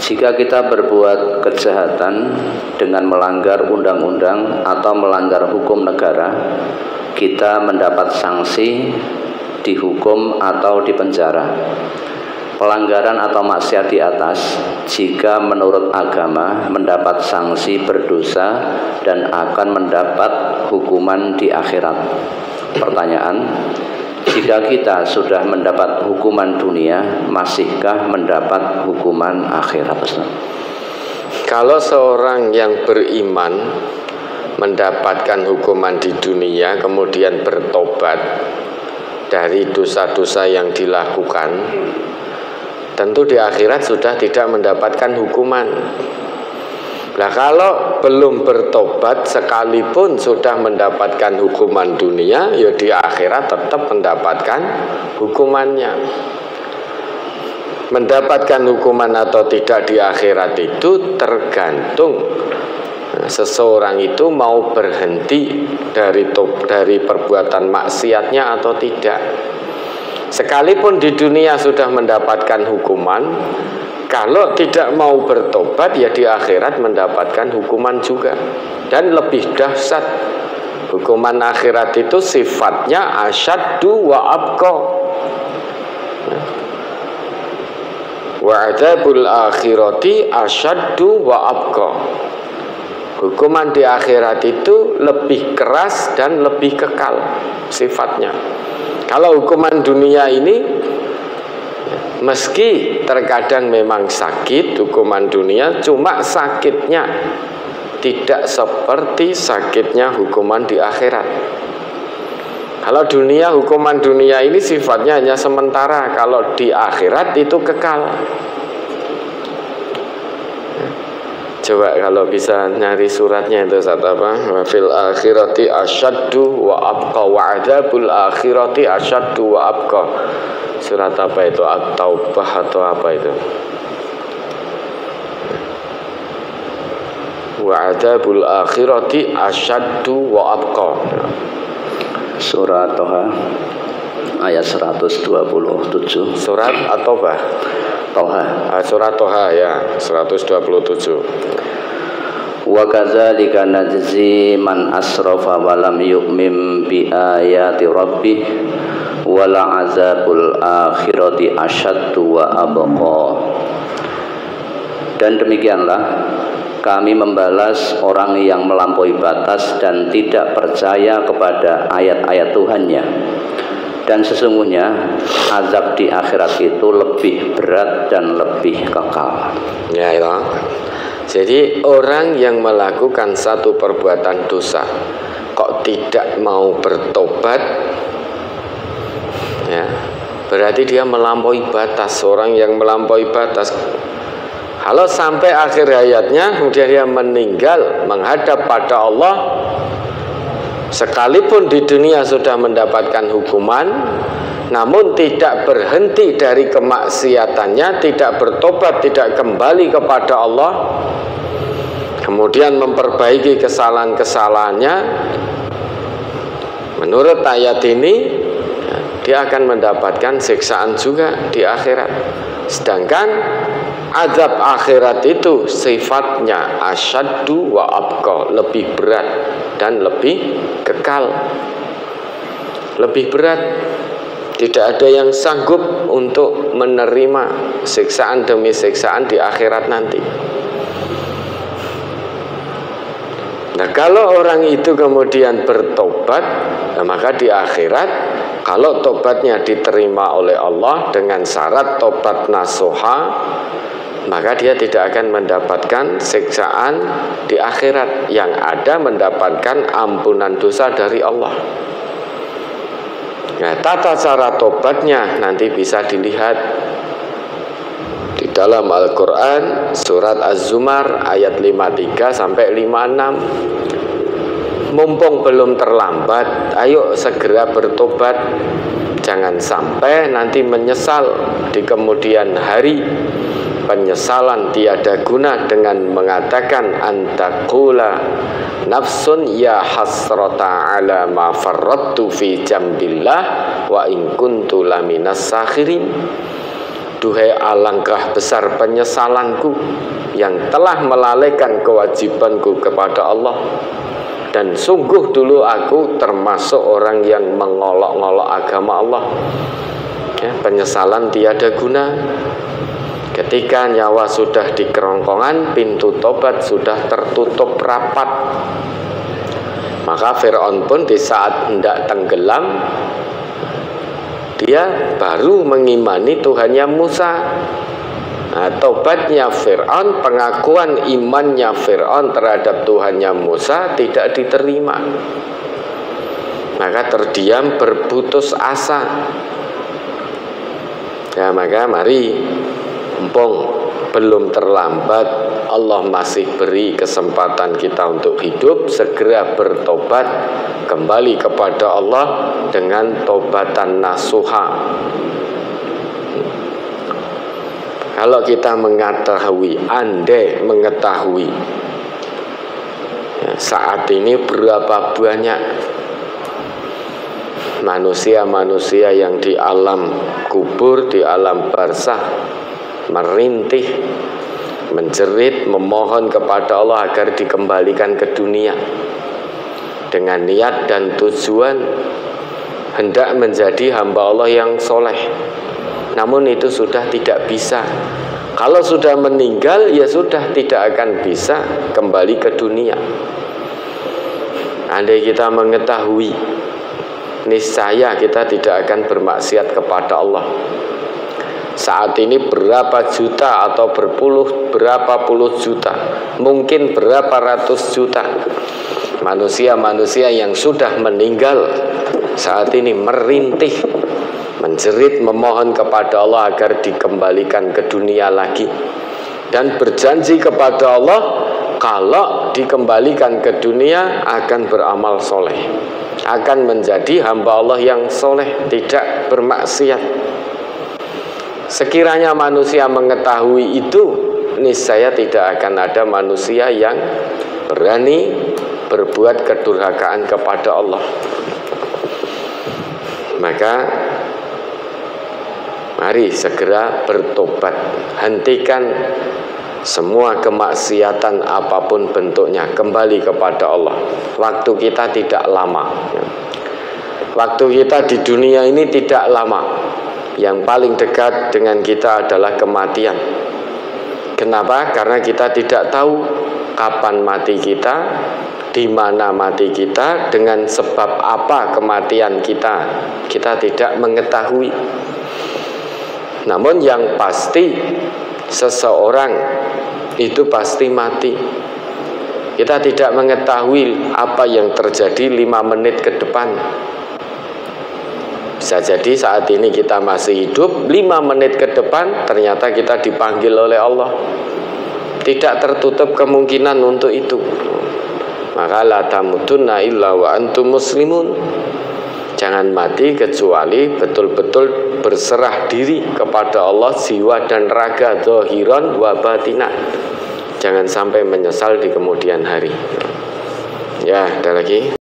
Jika kita berbuat kejahatan dengan melanggar undang-undang atau melanggar hukum negara, kita mendapat sanksi, dihukum atau dipenjara. Pelanggaran atau maksiat di atas, jika menurut agama mendapat sanksi berdosa dan akan mendapat hukuman di akhirat. Pertanyaan, jika kita sudah mendapat hukuman dunia, masihkah mendapat hukuman akhirat? Kalau seorang yang beriman mendapatkan hukuman di dunia, kemudian bertobat dari dosa-dosa yang dilakukan, tentu di akhirat sudah tidak mendapatkan hukuman. Nah, kalau belum bertobat sekalipun sudah mendapatkan hukuman dunia, ya di akhirat tetap mendapatkan hukumannya. Mendapatkan hukuman atau tidak di akhirat itu tergantung seseorang itu mau berhenti dari perbuatan maksiatnya atau tidak. Sekalipun di dunia sudah mendapatkan hukuman, kalau tidak mau bertobat, ya di akhirat mendapatkan hukuman juga. Dan lebih dahsyat, hukuman akhirat itu sifatnya asyaddu wa abqa. Wa adzabul akhirati asyaddu wa abqa. Hukuman di akhirat itu lebih keras dan lebih kekal sifatnya. Kalau hukuman dunia ini, meski terkadang memang sakit hukuman dunia, cuma sakitnya tidak seperti sakitnya hukuman di akhirat. Kalau dunia, hukuman dunia ini sifatnya hanya sementara, kalau di akhirat itu kekal. Coba kalau bisa nyari suratnya itu saat apa? Wa fil akhirati asyaddu wa abqa wa adzabul akhirati asyaddu wa abqa. Surat apa itu? At-Taubah atau apa itu? Wa adzabul akhirati asyaddu wa abqa. Surat Toha ayat 127. Surat At-Taubah. Toha. Surat Toha ya, 127. Wa kadzalika najzi man asrafa wa lam yu'min bi ayati rabbih wala azabul akhirati asyaddu wa abqa. Dan demikianlah kami membalas orang yang melampaui batas dan tidak percaya kepada ayat-ayat Tuhannya. Dan sesungguhnya azab di akhirat itu lebih berat dan lebih kekal. Ya, itu. Jadi orang yang melakukan satu perbuatan dosa kok tidak mau bertobat, ya, berarti dia melampaui batas. Orang yang melampaui batas, kalau sampai akhir hayatnya kemudian dia meninggal menghadap pada Allah, sekalipun di dunia sudah mendapatkan hukuman, namun tidak berhenti dari kemaksiatannya, tidak bertobat, tidak kembali kepada Allah, kemudian memperbaiki kesalahan-kesalahannya, menurut ayat ini dia akan mendapatkan siksaan juga di akhirat. Sedangkan azab akhirat itu sifatnya asyaddu wa abqa, lebih berat dan lebih kekal, lebih berat. Tidak ada yang sanggup untuk menerima siksaan demi siksaan di akhirat nanti. Nah, kalau orang itu kemudian bertobat, nah maka di akhirat, kalau tobatnya diterima oleh Allah dengan syarat tobat nasuha, maka dia tidak akan mendapatkan siksaan di akhirat, yang ada mendapatkan ampunan dosa dari Allah. Nah, tata cara tobatnya nanti bisa dilihat di dalam Al-Quran surat Az-Zumar ayat 53 sampai 56. Mumpung belum terlambat, ayo segera bertobat. Jangan sampai nanti menyesal di kemudian hari. Penyesalan tiada guna dengan mengatakan antaqula nafsun ya hasrata ala ma farrattu fi jambillah wa in kuntu laminas sakhirin. duhai alangkah besar penyesalanku yang telah melalaikan kewajibanku kepada Allah, dan sungguh dulu aku termasuk orang yang mengolok-ngolok agama Allah. Ya, penyesalan tiada guna. Ketika nyawa sudah di kerongkongan, pintu tobat sudah tertutup rapat. Maka Fir'aun pun di saat hendak tenggelam, dia baru mengimani Tuhannya Musa. Nah, tobatnya Fir'aun, pengakuan imannya Fir'aun terhadap Tuhannya Musa tidak diterima. Maka terdiam berputus asa. Ya, maka mari, mumpung belum terlambat, Allah masih beri kesempatan kita untuk hidup, segera bertobat kembali kepada Allah dengan tobatan nasuha. Kalau kita mengetahui, andai mengetahui ya, saat ini berapa banyak manusia-manusia yang di alam kubur, di alam barzakh merintih, menjerit, memohon kepada Allah agar dikembalikan ke dunia dengan niat dan tujuan hendak menjadi hamba Allah yang soleh. Namun itu sudah tidak bisa. Kalau sudah meninggal, ya sudah tidak akan bisa kembali ke dunia. Andai kita mengetahui, niscaya kita tidak akan bermaksiat kepada Allah. Saat ini berapa juta atau berapa puluh juta, mungkin berapa ratus juta manusia-manusia yang sudah meninggal saat ini merintih, menjerit, memohon kepada Allah agar dikembalikan ke dunia lagi, dan berjanji kepada Allah kalau dikembalikan ke dunia akan beramal soleh, akan menjadi hamba Allah yang soleh, tidak bermaksiat. Sekiranya manusia mengetahui itu, niscaya tidak akan ada manusia yang berani berbuat kedurhakaan kepada Allah. Maka mari segera bertobat, hentikan semua kemaksiatan apapun bentuknya, kembali kepada Allah. Waktu kita tidak lama. Waktu kita di dunia ini tidak lama. Yang paling dekat dengan kita adalah kematian. Kenapa? Karena kita tidak tahu kapan mati kita, di mana mati kita, dengan sebab apa kematian kita. Kita tidak mengetahui. Namun yang pasti, seseorang itu pasti mati. Kita tidak mengetahui apa yang terjadi 5 menit ke depan. Bisa jadi saat ini kita masih hidup, 5 menit ke depan ternyata kita dipanggil oleh Allah. Tidak tertutup kemungkinan untuk itu. Maka la tamutunna illa wa antum muslimun. Jangan mati kecuali betul-betul berserah diri kepada Allah, jiwa dan raga, zahiran wa batina. Jangan sampai menyesal di kemudian hari. Ya, ada lagi.